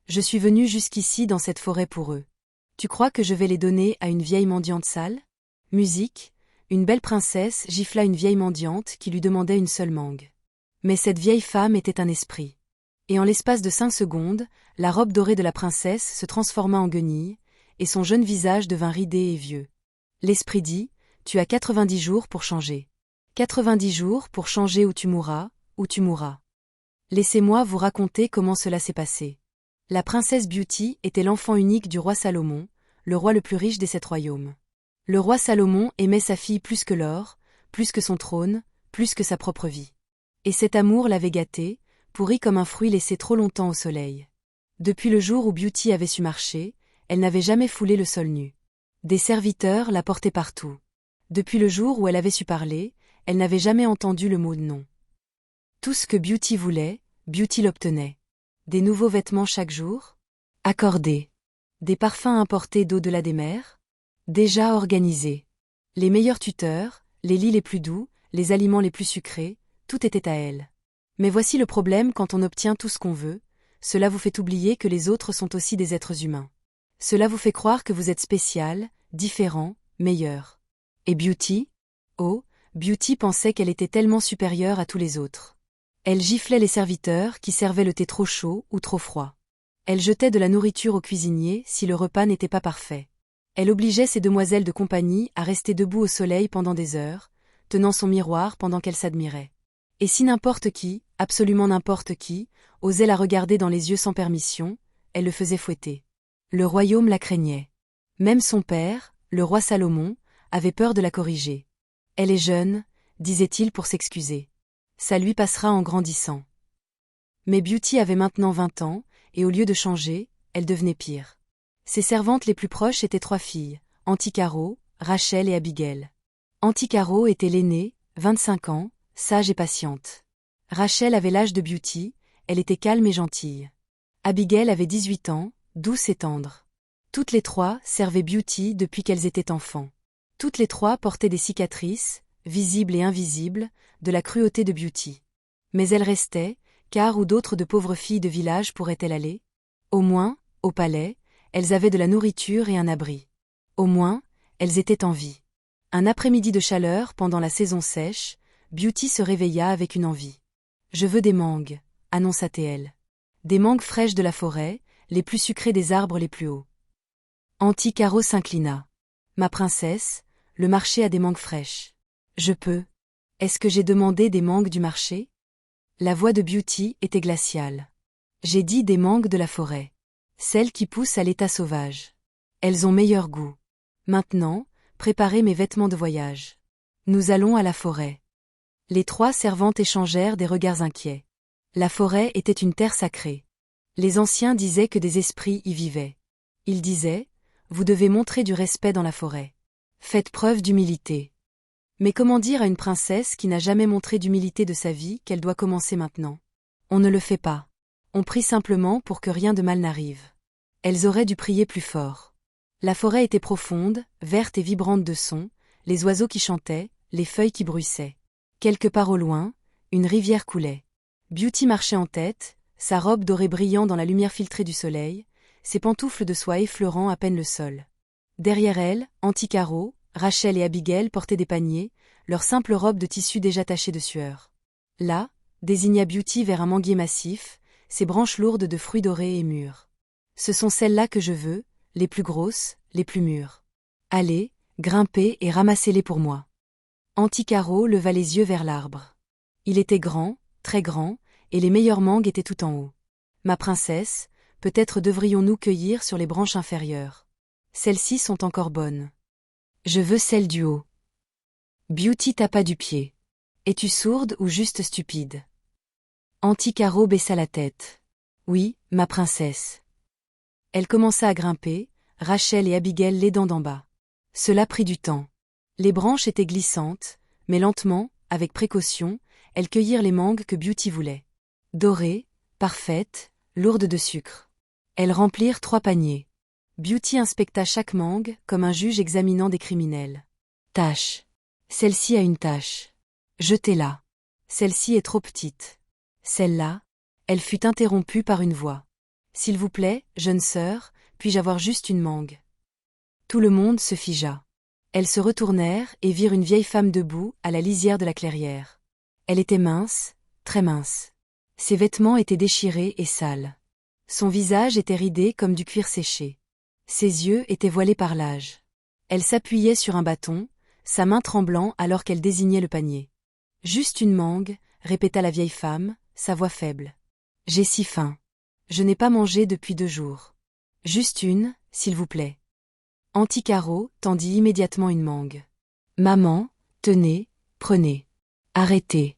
Je suis venue jusqu'ici dans cette forêt pour eux. Tu crois que je vais les donner à une vieille mendiante sale? Musique, une belle princesse gifla une vieille mendiante qui lui demandait une seule mangue. Mais cette vieille femme était un esprit. Et en l'espace de 5 secondes, la robe dorée de la princesse se transforma en guenille, et son jeune visage devint ridé et vieux. L'esprit dit, tu as 90 jours pour changer. 90 jours pour changer ou tu mourras, ou tu mourras. Laissez-moi vous raconter comment cela s'est passé. La princesse Beauty était l'enfant unique du roi Salomon, le roi le plus riche des 7 royaumes. Le roi Salomon aimait sa fille plus que l'or, plus que son trône, plus que sa propre vie. Et cet amour l'avait gâtée, pourrie comme un fruit laissé trop longtemps au soleil. Depuis le jour où Beauty avait su marcher, elle n'avait jamais foulé le sol nu. Des serviteurs la portaient partout. Depuis le jour où elle avait su parler, elle n'avait jamais entendu le mot non. Tout ce que Beauty voulait, Beauty l'obtenait. Des nouveaux vêtements chaque jour? Accordés. Des parfums importés d'au-delà des mers? Déjà organisés. Les meilleurs tuteurs, les lits les plus doux, les aliments les plus sucrés, tout était à elle. Mais voici le problème quand on obtient tout ce qu'on veut, cela vous fait oublier que les autres sont aussi des êtres humains. Cela vous fait croire que vous êtes spécial, différent, meilleur. Et Beauty? Oh, Beauty pensait qu'elle était tellement supérieure à tous les autres. Elle giflait les serviteurs qui servaient le thé trop chaud ou trop froid. Elle jetait de la nourriture au cuisinier si le repas n'était pas parfait. Elle obligeait ses demoiselles de compagnie à rester debout au soleil pendant des heures, tenant son miroir pendant qu'elle s'admirait. Et si n'importe qui, absolument n'importe qui, osait la regarder dans les yeux sans permission, elle le faisait fouetter. Le royaume la craignait. Même son père, le roi Salomon, avait peur de la corriger. Elle est jeune, disait-il pour s'excuser. Ça lui passera en grandissant. Mais Beauty avait maintenant 20 ans, et au lieu de changer, elle devenait pire. Ses servantes les plus proches étaient 3 filles, Anticaro, Rachel et Abigail. Anticaro était l'aînée, 25 ans, sage et patiente. Rachel avait l'âge de Beauty, elle était calme et gentille. Abigail avait 18 ans, douce et tendre. Toutes les 3 servaient Beauty depuis qu'elles étaient enfants. Toutes les 3 portaient des cicatrices, visibles et invisibles, de la cruauté de Beauty. Mais elles restaient, car où d'autres de pauvres filles de village pourraient-elles aller? Au moins, au palais, elles avaient de la nourriture et un abri. Au moins, elles étaient en vie. Un après-midi de chaleur pendant la saison sèche, Beauty se réveilla avec une envie. « Je veux des mangues », annonça-t-elle. Des mangues fraîches de la forêt, les plus sucrées des arbres les plus hauts. Anticaro s'inclina. « Ma princesse, le marché a des mangues fraîches. Je peux. Est-ce que j'ai demandé des mangues du marché ?» La voix de Beauty était glaciale. « J'ai dit des mangues de la forêt. Celles qui poussent à l'état sauvage. Elles ont meilleur goût. Maintenant, préparez mes vêtements de voyage. Nous allons à la forêt. » Les 3 servantes échangèrent des regards inquiets. La forêt était une terre sacrée. Les anciens disaient que des esprits y vivaient. Ils disaient, vous devez montrer du respect dans la forêt. Faites preuve d'humilité. Mais comment dire à une princesse qui n'a jamais montré d'humilité de sa vie qu'elle doit commencer maintenant? On ne le fait pas. On prie simplement pour que rien de mal n'arrive. Elles auraient dû prier plus fort. La forêt était profonde, verte et vibrante de sons, les oiseaux qui chantaient, les feuilles qui bruissaient. Quelque part au loin, une rivière coulait. Beauty marchait en tête, sa robe dorée brillant dans la lumière filtrée du soleil, ses pantoufles de soie effleurant à peine le sol. Derrière elle, Anticaro, Rachel et Abigail portaient des paniers, leurs simples robes de tissu déjà tachées de sueur. Là, désigna Beauty vers un manguier massif, ses branches lourdes de fruits dorés et mûrs. Ce sont celles-là que je veux, les plus grosses, les plus mûres. Allez, grimpez et ramassez-les pour moi. Anticaro leva les yeux vers l'arbre. Il était grand, très grand, et les meilleures mangues étaient tout en haut. Ma princesse, peut-être devrions-nous cueillir sur les branches inférieures. Celles-ci sont encore bonnes. Je veux celles du haut. Beauty tapa du pied. Es-tu sourde ou juste stupide? Anticaro baissa la tête. Oui, ma princesse. Elle commença à grimper, Rachel et Abigail l'aidant d'en bas. Cela prit du temps. Les branches étaient glissantes, mais lentement, avec précaution, elles cueillirent les mangues que Beauty voulait. Dorées, parfaites, lourdes de sucre. Elles remplirent 3 paniers. Beauty inspecta chaque mangue comme un juge examinant des criminels. Tache. Celle-ci a une tache. Jetez-la. Celle-ci est trop petite. Celle-là, elle fut interrompue par une voix. S'il vous plaît, jeune sœur, puis-je avoir juste une mangue? Tout le monde se figea. Elles se retournèrent et virent une vieille femme debout, à la lisière de la clairière. Elle était mince, très mince. Ses vêtements étaient déchirés et sales. Son visage était ridé comme du cuir séché. Ses yeux étaient voilés par l'âge. Elle s'appuyait sur un bâton, sa main tremblant alors qu'elle désignait le panier. « Juste une mangue », répéta la vieille femme, sa voix faible. « J'ai si faim. Je n'ai pas mangé depuis 2 jours. Juste une, s'il vous plaît. » Anticaro tendit immédiatement une mangue. « Maman, tenez, prenez. Arrêtez. »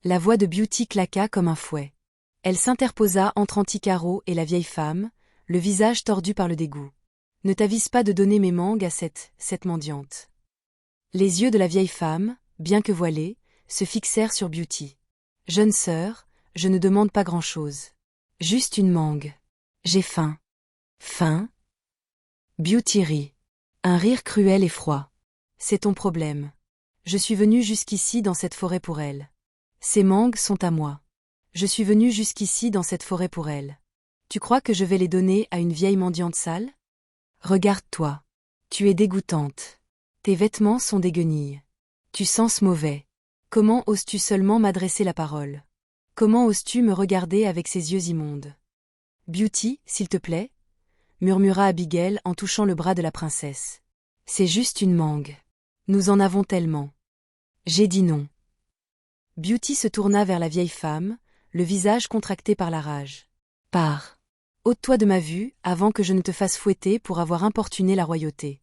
La voix de Beauty claqua comme un fouet. Elle s'interposa entre Anticaro et la vieille femme, le visage tordu par le dégoût. « Ne t'avise pas de donner mes mangues à cette mendiante. » Les yeux de la vieille femme, bien que voilés, se fixèrent sur Beauty. « Jeune sœur, je ne demande pas grand-chose. Juste une mangue. J'ai faim. » « Faim ?» Beauty rit. Un rire cruel et froid. « C'est ton problème. Je suis venue jusqu'ici dans cette forêt pour elle. Ces mangues sont à moi. Je suis venue jusqu'ici dans cette forêt pour elle. Tu crois que je vais les donner à une vieille mendiante sale? Regarde-toi. Tu es dégoûtante. Tes vêtements sont des guenilles. Tu sens mauvais. Comment oses-tu seulement m'adresser la parole? Comment oses-tu me regarder avec ces yeux immondes? Beauty, s'il te plaît, murmura Abigail en touchant le bras de la princesse. C'est juste une mangue. Nous en avons tellement. J'ai dit non. Beauty se tourna vers la vieille femme, le visage contracté par la rage. Pars. Ôte-toi de ma vue, avant que je ne te fasse fouetter pour avoir importuné la royauté.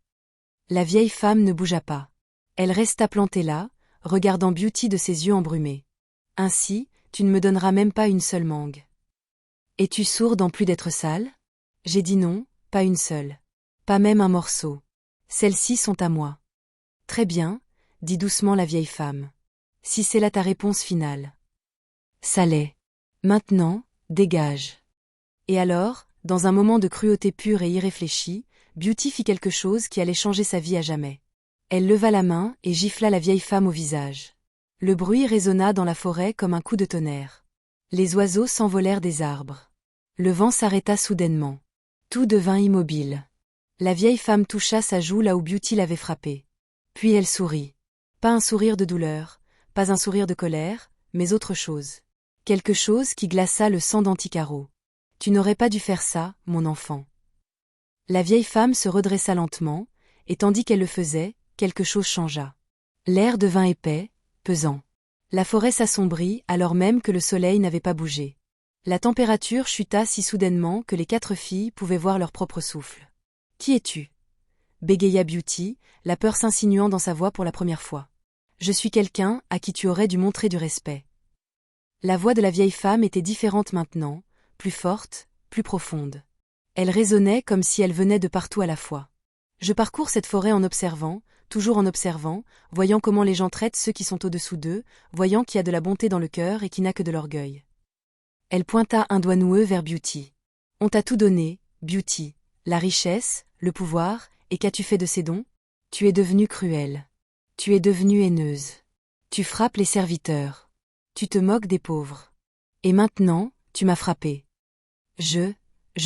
La vieille femme ne bougea pas. Elle resta plantée là, regardant Beauty de ses yeux embrumés. Ainsi, tu ne me donneras même pas une seule mangue. Es-tu sourde en plus d'être sale? J'ai dit non, pas une seule. Pas même un morceau. Celles-ci sont à moi. Très bien, dit doucement la vieille femme. Si c'est là ta réponse finale. Ça l'est. Maintenant, dégage. Et alors, dans un moment de cruauté pure et irréfléchie, Beauty fit quelque chose qui allait changer sa vie à jamais. Elle leva la main et gifla la vieille femme au visage. Le bruit résonna dans la forêt comme un coup de tonnerre. Les oiseaux s'envolèrent des arbres. Le vent s'arrêta soudainement. Tout devint immobile. La vieille femme toucha sa joue là où Beauty l'avait frappée. Puis elle sourit. Pas un sourire de douleur, pas un sourire de colère, mais autre chose. Quelque chose qui glaça le sang d'Anticaro. Tu n'aurais pas dû faire ça, mon enfant. La vieille femme se redressa lentement, et tandis qu'elle le faisait, quelque chose changea. L'air devint épais, pesant. La forêt s'assombrit alors même que le soleil n'avait pas bougé. La température chuta si soudainement que les 4 filles pouvaient voir leur propre souffle. « Qui es-tu » bégaya Beauty, la peur s'insinuant dans sa voix pour la première fois. « Je suis quelqu'un à qui tu aurais dû montrer du respect. » La voix de la vieille femme était différente maintenant, plus forte, plus profonde. Elle résonnait comme si elle venait de partout à la fois. « Je parcours cette forêt en observant, toujours en observant, voyant comment les gens traitent ceux qui sont au-dessous d'eux, voyant qu'il y a de la bonté dans le cœur et qui n'a que de l'orgueil. » Elle pointa un doigt noueux vers Beauty. « On t'a tout donné, Beauty, la richesse, le pouvoir, et qu'as-tu fait de ces dons? Tu es devenue cruelle. Tu es devenue haineuse. Tu frappes les serviteurs. Tu te moques des pauvres. Et maintenant, tu m'as frappée. Je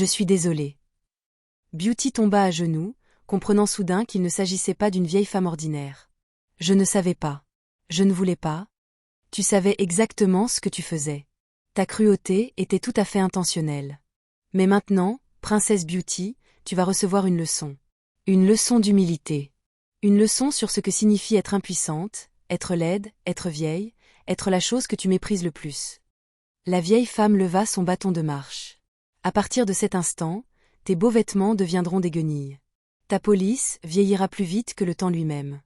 suis désolée. » Beauty tomba à genoux, comprenant soudain qu'il ne s'agissait pas d'une vieille femme ordinaire. « Je ne savais pas. Je ne voulais pas. Tu savais exactement ce que tu faisais. Ta cruauté était tout à fait intentionnelle. Mais maintenant, princesse Beauty, tu vas recevoir une leçon. Une leçon d'humilité. Une leçon sur ce que signifie être impuissante, être laide, être vieille, être la chose que tu méprises le plus. » La vieille femme leva son bâton de marche. « À partir de cet instant, tes beaux vêtements deviendront des guenilles. Ta police vieillira plus vite que le temps lui-même.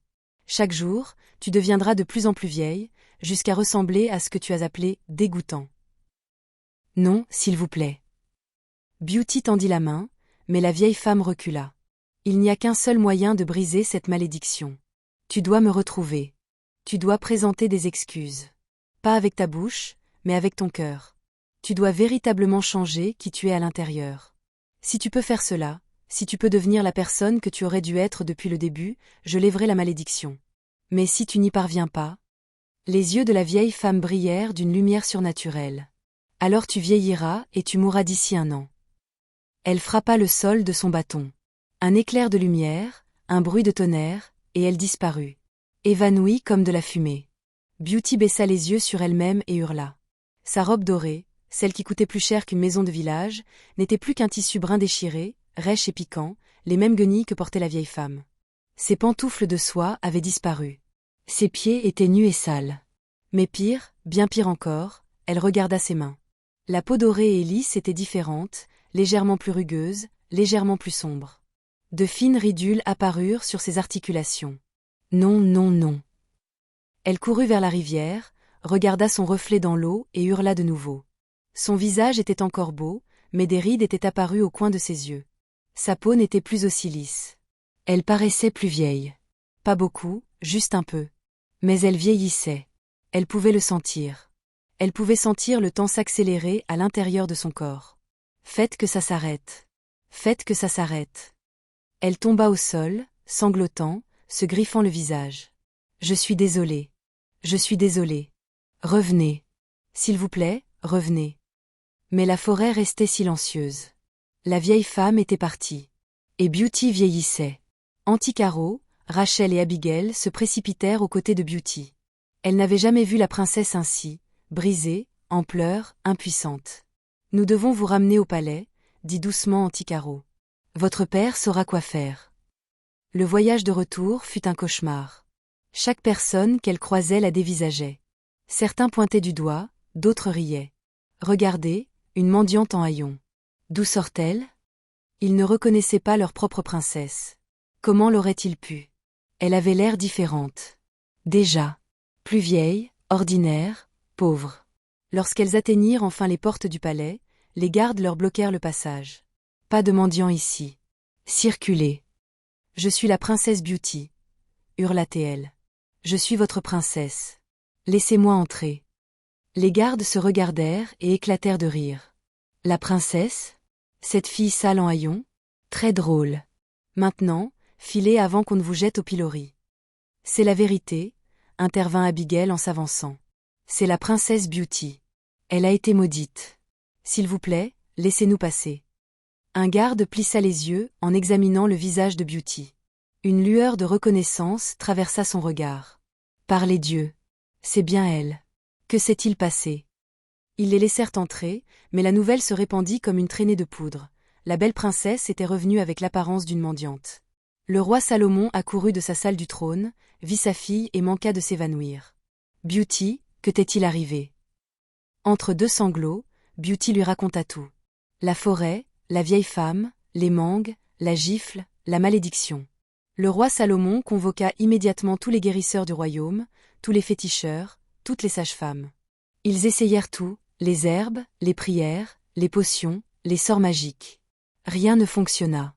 Chaque jour, tu deviendras de plus en plus vieille, jusqu'à ressembler à ce que tu as appelé dégoûtant. Non, s'il vous plaît. » Beauty tendit la main, mais la vieille femme recula. « Il n'y a qu'un seul moyen de briser cette malédiction. Tu dois me retrouver. Tu dois présenter des excuses. Pas avec ta bouche, mais avec ton cœur. Tu dois véritablement changer qui tu es à l'intérieur. Si tu peux faire cela, si tu peux devenir la personne que tu aurais dû être depuis le début, je lèverai la malédiction. Mais si tu n'y parviens pas... » Les yeux de la vieille femme brillèrent d'une lumière surnaturelle. « Alors tu vieilliras et tu mourras d'ici 1 an. Elle frappa le sol de son bâton. Un éclair de lumière, un bruit de tonnerre, et elle disparut. Évanouie comme de la fumée. Beauty baissa les yeux sur elle-même et hurla. Sa robe dorée, celle qui coûtait plus cher qu'une maison de village, n'était plus qu'un tissu brun déchiré, rêche et piquant, les mêmes guenilles que portait la vieille femme. Ses pantoufles de soie avaient disparu. Ses pieds étaient nus et sales. Mais pire, bien pire encore, elle regarda ses mains. La peau dorée et lisse était différente, légèrement plus rugueuse, légèrement plus sombre. De fines ridules apparurent sur ses articulations. Non, non, non. Elle courut vers la rivière, regarda son reflet dans l'eau et hurla de nouveau. Son visage était encore beau, mais des rides étaient apparues au coin de ses yeux. Sa peau n'était plus aussi lisse. Elle paraissait plus vieille. Pas beaucoup, juste un peu. Mais elle vieillissait. Elle pouvait le sentir. Elle pouvait sentir le temps s'accélérer à l'intérieur de son corps. Faites que ça s'arrête. Faites que ça s'arrête. Elle tomba au sol, sanglotant, se griffant le visage. Je suis désolée. Je suis désolée. Revenez. S'il vous plaît, revenez. Mais la forêt restait silencieuse. La vieille femme était partie. Et Beauty vieillissait. Anticaro, Rachel et Abigail se précipitèrent aux côtés de Beauty. Elle n'avait jamais vu la princesse ainsi, brisée, en pleurs, impuissante. Nous devons vous ramener au palais, dit doucement Anticaro. Votre père saura quoi faire. Le voyage de retour fut un cauchemar. Chaque personne qu'elle croisait la dévisageait. Certains pointaient du doigt, d'autres riaient. Regardez, une mendiante en haillons. D'où sort-elle? Ils ne reconnaissaient pas leur propre princesse. Comment l'aurait-il pu? Elle avait l'air différente. Déjà. Plus vieille, ordinaire, pauvre. Lorsqu'elles atteignirent enfin les portes du palais, les gardes leur bloquèrent le passage. Pas de mendiants ici. Circulez. Je suis la princesse Beauty, hurla-t-elle. Je suis votre princesse. Laissez-moi entrer. Les gardes se regardèrent et éclatèrent de rire. La princesse? Cette fille sale en haillons? Très drôle. Maintenant, filez avant qu'on ne vous jette au pilori. C'est la vérité, intervint Abigail en s'avançant. C'est la princesse Beauty. Elle a été maudite. S'il vous plaît, laissez-nous passer. Un garde plissa les yeux en examinant le visage de Beauty. Une lueur de reconnaissance traversa son regard. Par les dieux. C'est bien elle. Que s'est-il passé? Ils les laissèrent entrer, mais la nouvelle se répandit comme une traînée de poudre. La belle princesse était revenue avec l'apparence d'une mendiante. Le roi Salomon accourut de sa salle du trône, vit sa fille et manqua de s'évanouir. Beauty, que t'est-il arrivé? Entre deux sanglots, Beauty lui raconta tout. La forêt, la vieille femme, les mangues, la gifle, la malédiction. Le roi Salomon convoqua immédiatement tous les guérisseurs du royaume, tous les féticheurs, toutes les sages-femmes. Ils essayèrent tout, les herbes, les prières, les potions, les sorts magiques. Rien ne fonctionna.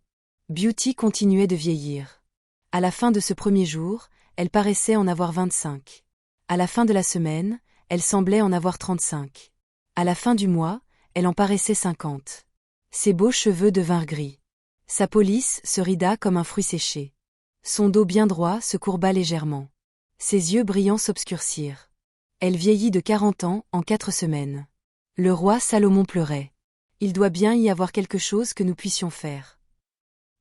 Beauty continuait de vieillir. À la fin de ce premier jour, elle paraissait en avoir 25. À la fin de la semaine, elle semblait en avoir 35. À la fin du mois, elle en paraissait 50. Ses beaux cheveux devinrent gris. Sa peau lisse se rida comme un fruit séché. Son dos bien droit se courba légèrement. Ses yeux brillants s'obscurcirent. Elle vieillit de 40 ans en 4 semaines. Le roi Salomon pleurait. Il doit bien y avoir quelque chose que nous puissions faire.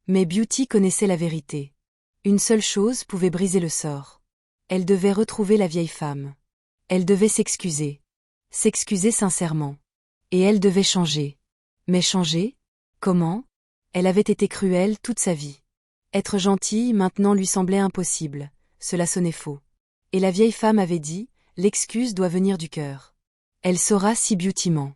Mais Beauty connaissait la vérité. Une seule chose pouvait briser le sort. Elle devait retrouver la vieille femme. Elle devait s'excuser. S'excuser sincèrement. Et elle devait changer. Mais changer? Comment? Elle avait été cruelle toute sa vie. Être gentille maintenant lui semblait impossible, cela sonnait faux. Et la vieille femme avait dit, l'excuse doit venir du cœur. Elle saura si Beauty ment.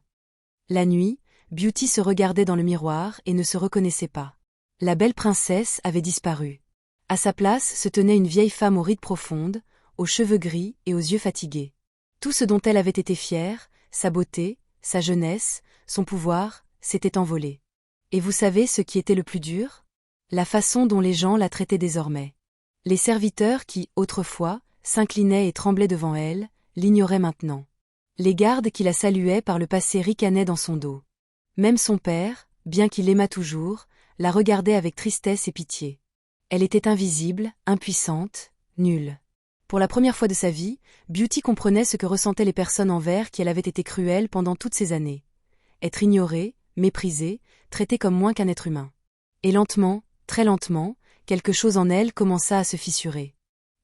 La nuit, Beauty se regardait dans le miroir et ne se reconnaissait pas. La belle princesse avait disparu. À sa place se tenait une vieille femme aux rides profondes, aux cheveux gris et aux yeux fatigués. Tout ce dont elle avait été fière, sa beauté, sa jeunesse, son pouvoir, s'était envolé. Et vous savez ce qui était le plus dur? La façon dont les gens la traitaient désormais. Les serviteurs qui, autrefois, s'inclinaient et tremblaient devant elle, l'ignoraient maintenant. Les gardes qui la saluaient par le passé ricanaient dans son dos. Même son père, bien qu'il l'aimât toujours, la regardait avec tristesse et pitié. Elle était invisible, impuissante, nulle. Pour la première fois de sa vie, Beauty comprenait ce que ressentaient les personnes envers qui elle avait été cruelle pendant toutes ces années. Être ignorée, méprisée, traitée comme moins qu'un être humain. Et lentement, très lentement, quelque chose en elle commença à se fissurer.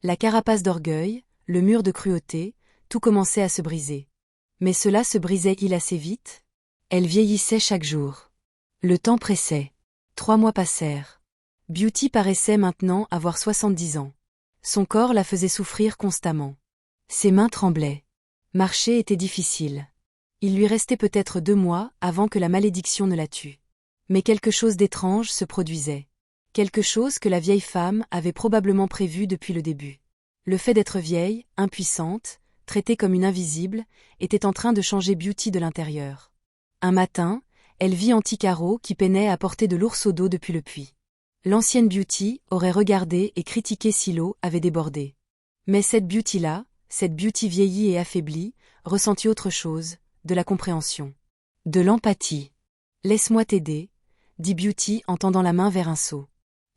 La carapace d'orgueil, le mur de cruauté, tout commençait à se briser. Mais cela se brisait-il assez vite? Elle vieillissait chaque jour. Le temps pressait. 3 mois passèrent. Beauty paraissait maintenant avoir 70 ans. Son corps la faisait souffrir constamment. Ses mains tremblaient. Marcher était difficile. Il lui restait peut-être 2 mois avant que la malédiction ne la tue. Mais quelque chose d'étrange se produisait. Quelque chose que la vieille femme avait probablement prévu depuis le début. Le fait d'être vieille, impuissante, traitée comme une invisible, était en train de changer Beauty de l'intérieur. Un matin, elle vit Anticaro qui peinait à porter de lourds seaux d'eau depuis le puits. L'ancienne Beauty aurait regardé et critiqué si l'eau avait débordé. Mais cette Beauty-là, cette Beauty vieillie et affaiblie, ressentit autre chose, de la compréhension. De l'empathie. « Laisse-moi t'aider », dit Beauty en tendant la main vers un seau.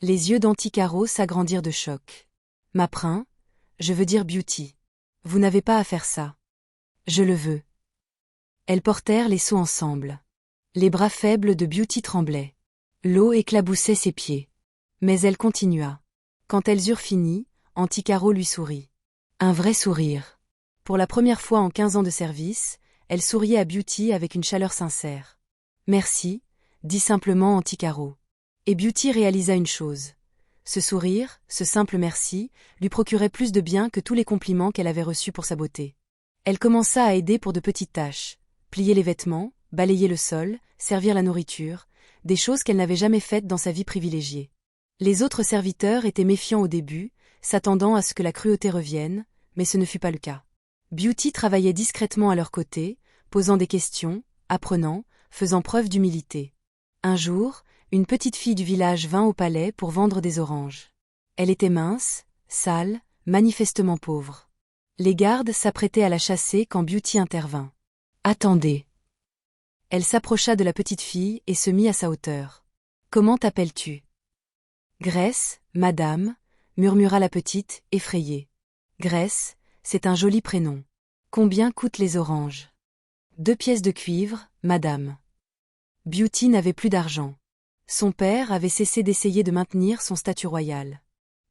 Les yeux d'Anticaro s'agrandirent de choc. « Maprin, je veux dire Beauty. Vous n'avez pas à faire ça. Je le veux. » Elles portèrent les seaux ensemble. Les bras faibles de Beauty tremblaient. L'eau éclaboussait ses pieds. Mais elle continua. Quand elles eurent fini, Anticaro lui sourit. Un vrai sourire. Pour la première fois en 15 ans de service, elle souriait à Beauty avec une chaleur sincère. « Merci », dit simplement Anticaro. Et Beauty réalisa une chose. Ce sourire, ce simple merci, lui procurait plus de bien que tous les compliments qu'elle avait reçus pour sa beauté. Elle commença à aider pour de petites tâches. Plier les vêtements, balayer le sol, servir la nourriture, des choses qu'elle n'avait jamais faites dans sa vie privilégiée. Les autres serviteurs étaient méfiants au début, s'attendant à ce que la cruauté revienne, mais ce ne fut pas le cas. Beauty travaillait discrètement à leur côté, posant des questions, apprenant, faisant preuve d'humilité. Un jour, une petite fille du village vint au palais pour vendre des oranges. Elle était mince, sale, manifestement pauvre. Les gardes s'apprêtaient à la chasser quand Beauty intervint. « Attendez !» Elle s'approcha de la petite fille et se mit à sa hauteur. « Comment t'appelles-tu » ? « Grace, madame, » murmura la petite, effrayée. « Grace, c'est un joli prénom. Combien coûtent les oranges » ? « 2 pièces de cuivre, madame. » Beauty n'avait plus d'argent. Son père avait cessé d'essayer de maintenir son statut royal.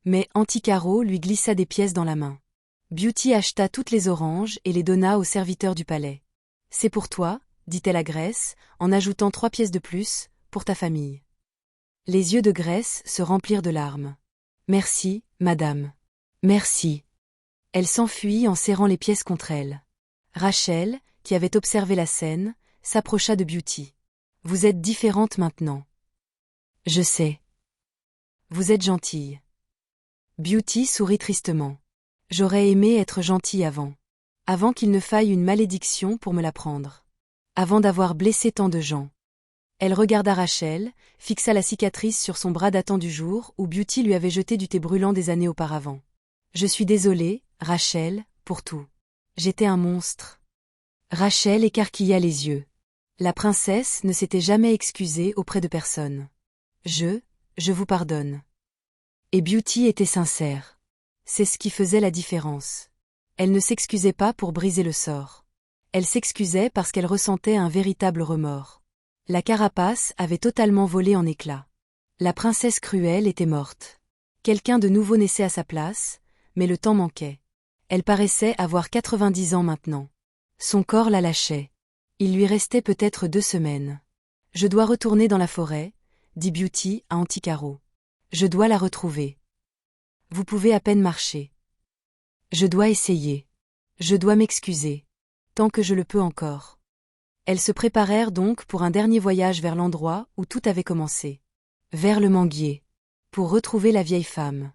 Mais Anticaro lui glissa des pièces dans la main. Beauty acheta toutes les oranges et les donna aux serviteurs du palais. « C'est pour toi, » dit-elle à Grace, en ajoutant 3 pièces de plus, pour ta famille. Les yeux de Grace se remplirent de larmes. « Merci, madame. Merci. » Elle s'enfuit en serrant les pièces contre elle. Rachel, qui avait observé la scène, s'approcha de Beauty. « Vous êtes différente maintenant. »« Je sais. »« Vous êtes gentille. » Beauty sourit tristement. « J'aurais aimé être gentille avant. Avant qu'il ne faille une malédiction pour me la prendre. Avant d'avoir blessé tant de gens. » Elle regarda Rachel, fixa la cicatrice sur son bras datant du jour où Beauty lui avait jeté du thé brûlant des années auparavant. « Je suis désolée, Rachel, pour tout. J'étais un monstre. » Rachel écarquilla les yeux. La princesse ne s'était jamais excusée auprès de personne. « Je vous pardonne. » Et Beauty était sincère. C'est ce qui faisait la différence. Elle ne s'excusait pas pour briser le sort. Elle s'excusait parce qu'elle ressentait un véritable remords. La carapace avait totalement volé en éclats. La princesse cruelle était morte. Quelqu'un de nouveau naissait à sa place, mais le temps manquait. Elle paraissait avoir 90 ans maintenant. Son corps la lâchait. Il lui restait peut-être 2 semaines. « Je dois retourner dans la forêt, » dit Beauty à Anticaro. « Je dois la retrouver. Vous pouvez à peine marcher. Je dois essayer. Je dois m'excuser. Tant que je le peux encore. » Elles se préparèrent donc pour un dernier voyage vers l'endroit où tout avait commencé. Vers le manguier. Pour retrouver la vieille femme.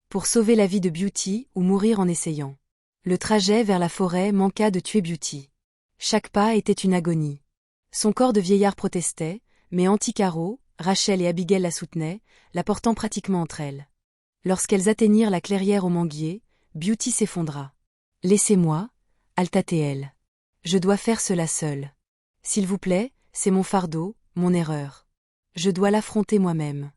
Pour sauver la vie de Beauty ou mourir en essayant. Le trajet vers la forêt manqua de tuer Beauty. Chaque pas était une agonie. Son corps de vieillard protestait, mais Anticaro, Rachel et Abigail la soutenaient, la portant pratiquement entre elles. Lorsqu'elles atteignirent la clairière au manguier, Beauty s'effondra. « Laissez-moi, » halta-t-elle. « Je dois faire cela seule. S'il vous plaît, c'est mon fardeau, mon erreur. Je dois l'affronter moi-même. »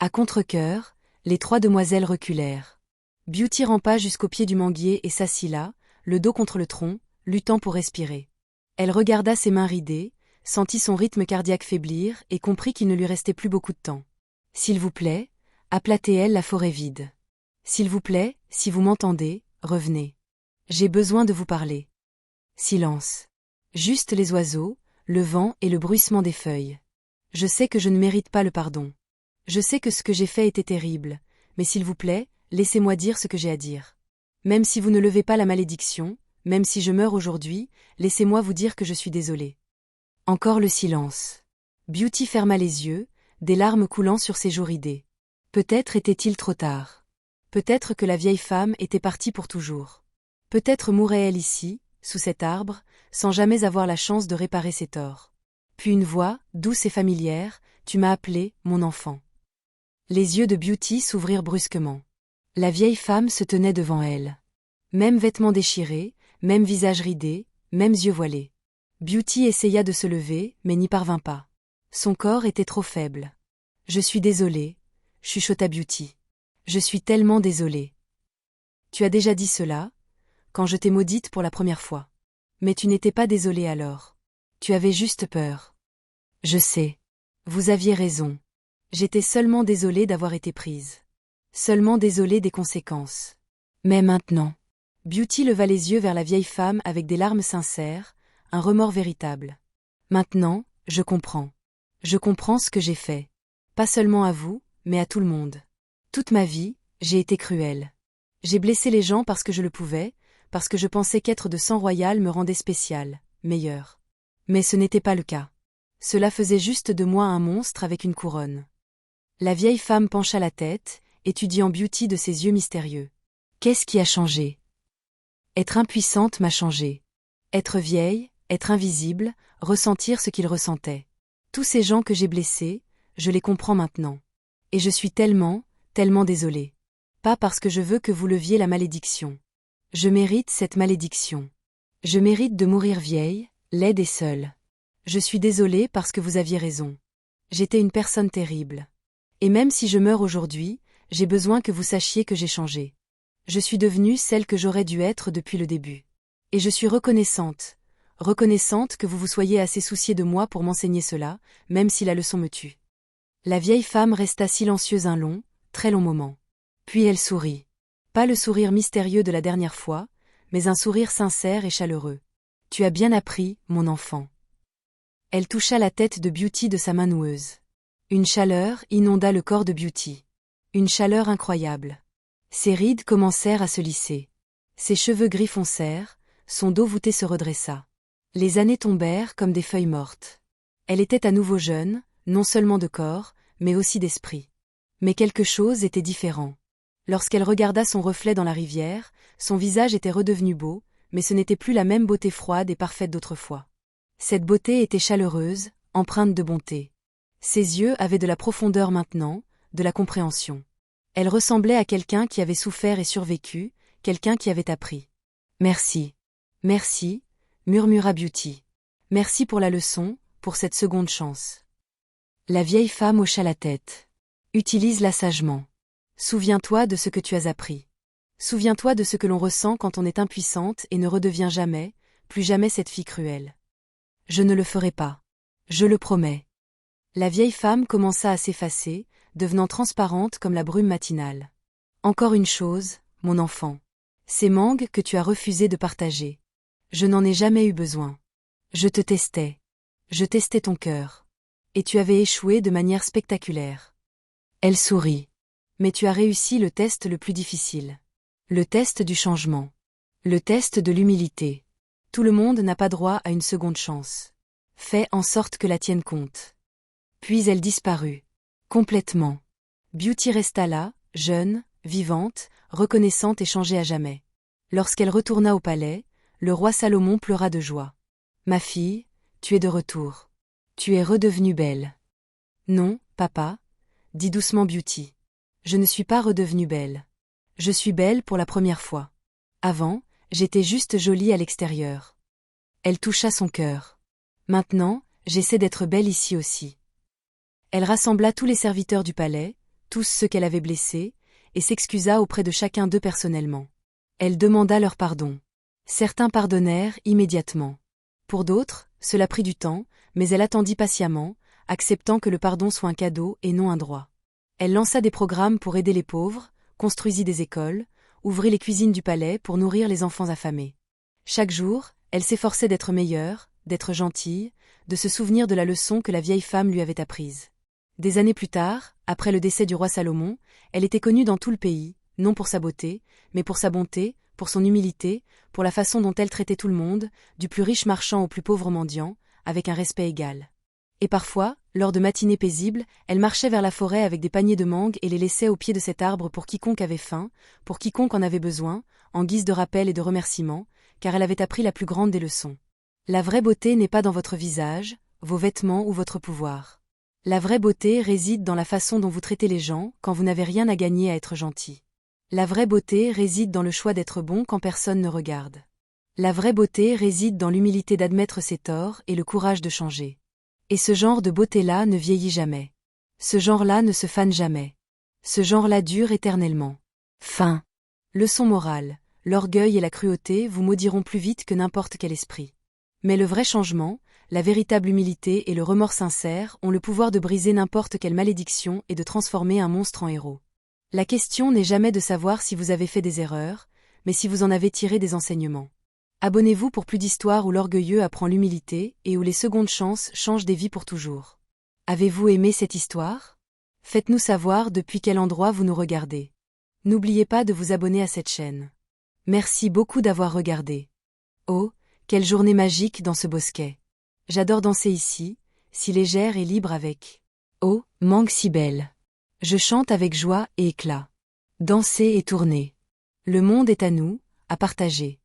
À contre-cœur, les 3 demoiselles reculèrent. Beauty rampa jusqu'au pied du manguier et s'assit là, le dos contre le tronc, luttant pour respirer. Elle regarda ses mains ridées, sentit son rythme cardiaque faiblir et comprit qu'il ne lui restait plus beaucoup de temps. « S'il vous plaît, appelait-elle la forêt vide. S'il vous plaît, si vous m'entendez, revenez. J'ai besoin de vous parler. » Silence. Juste les oiseaux, le vent et le bruissement des feuilles. Je sais que je ne mérite pas le pardon. Je sais que ce que j'ai fait était terrible, mais s'il vous plaît, laissez-moi dire ce que j'ai à dire. Même si vous ne levez pas la malédiction, même si je meurs aujourd'hui, laissez-moi vous dire que je suis désolée. Encore le silence. Beauty ferma les yeux, des larmes coulant sur ses joues ridées. Peut-être était-il trop tard. Peut-être que la vieille femme était partie pour toujours. Peut-être mourrait-elle ici, sous cet arbre, sans jamais avoir la chance de réparer ses torts. Puis une voix, douce et familière, « Tu m'as appelé, mon enfant. » Les yeux de Beauty s'ouvrirent brusquement. La vieille femme se tenait devant elle. Même vêtements déchirés, même visage ridé, mêmes yeux voilés. Beauty essaya de se lever, mais n'y parvint pas. Son corps était trop faible. « Je suis désolée, » chuchota Beauty. « Je suis tellement désolée. » « Tu as déjà dit cela, quand je t'ai maudite pour la première fois. Mais tu n'étais pas désolée alors. Tu avais juste peur. » « Je sais. Vous aviez raison. J'étais seulement désolée d'avoir été prise. Seulement désolée des conséquences. Mais maintenant... » Beauty leva les yeux vers la vieille femme avec des larmes sincères, un remords véritable. « Maintenant, je comprends. Je comprends ce que j'ai fait. Pas seulement à vous, mais à tout le monde. Toute ma vie, j'ai été cruelle. J'ai blessé les gens parce que je le pouvais, parce que je pensais qu'être de sang royal me rendait spécial, meilleur. Mais ce n'était pas le cas. Cela faisait juste de moi un monstre avec une couronne. » La vieille femme pencha la tête, étudiant Beauty de ses yeux mystérieux. « Qu'est-ce qui a changé ? » « Être impuissante m'a changé. Être vieille, être invisible, ressentir ce qu'il ressentait. Tous ces gens que j'ai blessés, je les comprends maintenant. Et je suis tellement, tellement désolée. Pas parce que je veux que vous leviez la malédiction. Je mérite cette malédiction. Je mérite de mourir vieille, laide et seule. Je suis désolée parce que vous aviez raison. J'étais une personne terrible. Et même si je meurs aujourd'hui, j'ai besoin que vous sachiez que j'ai changé. Je suis devenue celle que j'aurais dû être depuis le début. Et je suis reconnaissante que vous vous soyez assez soucié de moi pour m'enseigner cela, même si la leçon me tue. » La vieille femme resta silencieuse un long, très long moment. Puis elle sourit. Pas le sourire mystérieux de la dernière fois, mais un sourire sincère et chaleureux. « Tu as bien appris, mon enfant. » Elle toucha la tête de Beauty de sa main noueuse. Une chaleur inonda le corps de Beauty. Une chaleur incroyable. Ses rides commencèrent à se lisser. Ses cheveux gris foncèrent, son dos voûté se redressa. Les années tombèrent comme des feuilles mortes. Elle était à nouveau jeune, non seulement de corps, mais aussi d'esprit. Mais quelque chose était différent. Lorsqu'elle regarda son reflet dans la rivière, son visage était redevenu beau, mais ce n'était plus la même beauté froide et parfaite d'autrefois. Cette beauté était chaleureuse, empreinte de bonté. Ses yeux avaient de la profondeur maintenant, de la compréhension. Elle ressemblait à quelqu'un qui avait souffert et survécu, quelqu'un qui avait appris. « Merci. Merci, » murmura Beauty. « Merci pour la leçon, pour cette seconde chance. » La vieille femme hocha la tête. « Utilise-la sagement. Souviens-toi de ce que tu as appris. Souviens-toi de ce que l'on ressent quand on est impuissante et ne redevient jamais, plus jamais cette fille cruelle. » « Je ne le ferai pas. Je le promets. » La vieille femme commença à s'effacer, devenant transparente comme la brume matinale. « Encore une chose, mon enfant. Ces mangues que tu as refusé de partager. Je n'en ai jamais eu besoin. Je te testais. Je testais ton cœur. Et tu avais échoué de manière spectaculaire. » Elle sourit. « Mais tu as réussi le test le plus difficile. Le test du changement. Le test de l'humilité. Tout le monde n'a pas droit à une seconde chance. Fais en sorte que la tienne compte. » Puis elle disparut. Complètement. Beauty resta là, jeune, vivante, reconnaissante et changée à jamais. Lorsqu'elle retourna au palais, le roi Salomon pleura de joie. « Ma fille, tu es de retour. Tu es redevenue belle. »« Non, papa, » dit doucement Beauty. « Je ne suis pas redevenue belle. Je suis belle pour la première fois. Avant, j'étais juste jolie à l'extérieur. » Elle toucha son cœur. « Maintenant, j'essaie d'être belle ici aussi. » Elle rassembla tous les serviteurs du palais, tous ceux qu'elle avait blessés, et s'excusa auprès de chacun d'eux personnellement. Elle demanda leur pardon. Certains pardonnèrent immédiatement. Pour d'autres, cela prit du temps, mais elle attendit patiemment, acceptant que le pardon soit un cadeau et non un droit. Elle lança des programmes pour aider les pauvres, construisit des écoles, ouvrit les cuisines du palais pour nourrir les enfants affamés. Chaque jour, elle s'efforçait d'être meilleure, d'être gentille, de se souvenir de la leçon que la vieille femme lui avait apprise. Des années plus tard, après le décès du roi Salomon, elle était connue dans tout le pays, non pour sa beauté, mais pour sa bonté, pour son humilité, pour la façon dont elle traitait tout le monde, du plus riche marchand au plus pauvre mendiant, avec un respect égal. Et parfois, lors de matinées paisibles, elle marchait vers la forêt avec des paniers de mangue et les laissait au pied de cet arbre pour quiconque avait faim, pour quiconque en avait besoin, en guise de rappel et de remerciement, car elle avait appris la plus grande des leçons. La vraie beauté n'est pas dans votre visage, vos vêtements ou votre pouvoir. La vraie beauté réside dans la façon dont vous traitez les gens quand vous n'avez rien à gagner à être gentil. La vraie beauté réside dans le choix d'être bon quand personne ne regarde. La vraie beauté réside dans l'humilité d'admettre ses torts et le courage de changer. Et ce genre de beauté-là ne vieillit jamais. Ce genre-là ne se fane jamais. Ce genre-là dure éternellement. Fin. Leçon morale. L'orgueil et la cruauté vous maudiront plus vite que n'importe quel esprit. Mais le vrai changement, la véritable humilité et le remords sincère ont le pouvoir de briser n'importe quelle malédiction et de transformer un monstre en héros. La question n'est jamais de savoir si vous avez fait des erreurs, mais si vous en avez tiré des enseignements. Abonnez-vous pour plus d'histoires où l'orgueilleux apprend l'humilité et où les secondes chances changent des vies pour toujours. Avez-vous aimé cette histoire? Faites-nous savoir depuis quel endroit vous nous regardez. N'oubliez pas de vous abonner à cette chaîne. Merci beaucoup d'avoir regardé. Oh, quelle journée magique dans ce bosquet. J'adore danser ici, si légère et libre avec. Oh, mangue si belle. Je chante avec joie et éclat. Danser et tourner. Le monde est à nous, à partager.